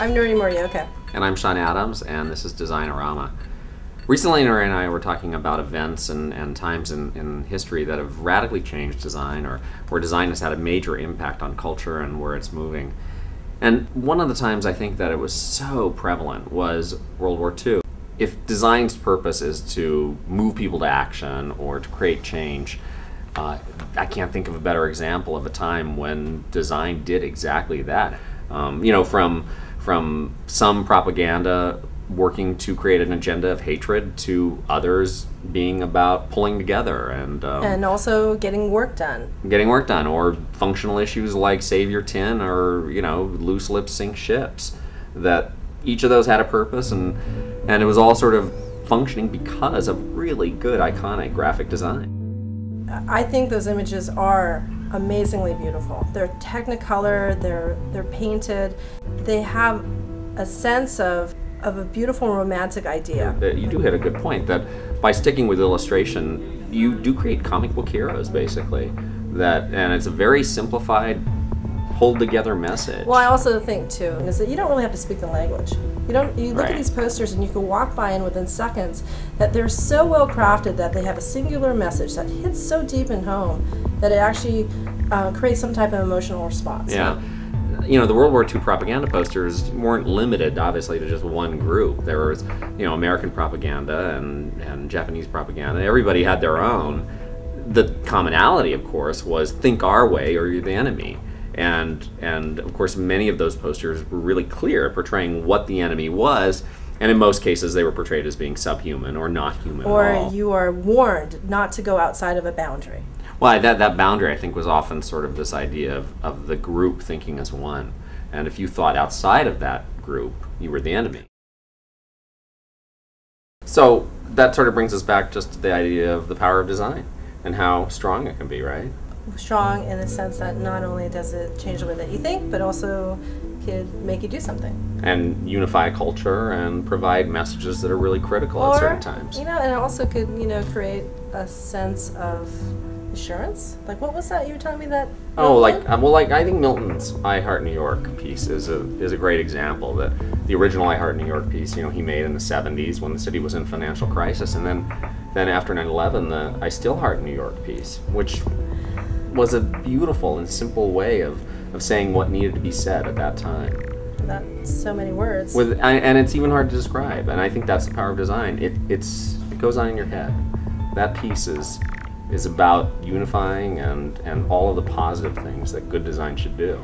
I'm Noreen Morioka. And I'm Sean Adams, and this is Designorama. Recently, Noreen and I were talking about events and times in history that have radically changed design, or where design has had a major impact on culture and where it's moving. And one of the times I think that it was so prevalent was World War II. If design's purpose is to move people to action or to create change, I can't think of a better example of a time when design did exactly that. From some propaganda working to create an agenda of hatred to others being about pulling together and also getting work done. Or functional issues like save your tin or loose lip sink ships. That each of those had a purpose and it was all sort of functioning because of really good iconic graphic design. I think those images are amazingly beautiful. They're technicolor, they're painted, they have a sense of a beautiful romantic idea. You do hit a good point that by sticking with illustration, you do create comic book heroes basically. And it's a very simplified, pulled together message. Well, I also think too is that you don't really have to speak the language. You look Right. at these posters and you can walk by and within seconds that they're so well crafted that they have a singular message that hits so deep in home that it actually creates some type of emotional response. Yeah. The World War II propaganda posters weren't limited, obviously, to just one group. There was, American propaganda and Japanese propaganda. Everybody had their own. The commonality, of course, was think our way or you're the enemy. And of course, many of those posters were really clear, portraying what the enemy was. And in most cases, they were portrayed as being subhuman or not human at all. Or you are warned not to go outside of a boundary. Well, that boundary, I think, was often sort of this idea of the group thinking as one. And if you thought outside of that group, you were the enemy. So that sort of brings us back just to the idea of the power of design and how strong it can be, right? Strong in the sense that not only does it change the way that you think, but also could make you do something. And unify a culture and provide messages that are really critical at certain times. And it also could, create a sense of assurance. Like, what was that you were telling me that? I think Milton's I Heart New York piece is a great example. That the original I Heart New York piece, he made in the 70s when the city was in financial crisis, and then after 9/11, the I Still Heart New York piece, which was a beautiful and simple way of saying what needed to be said at that time. That's so many words. And it's even hard to describe. And I think that's the power of design. It goes on in your head. That piece is about unifying and all of the positive things that good design should do.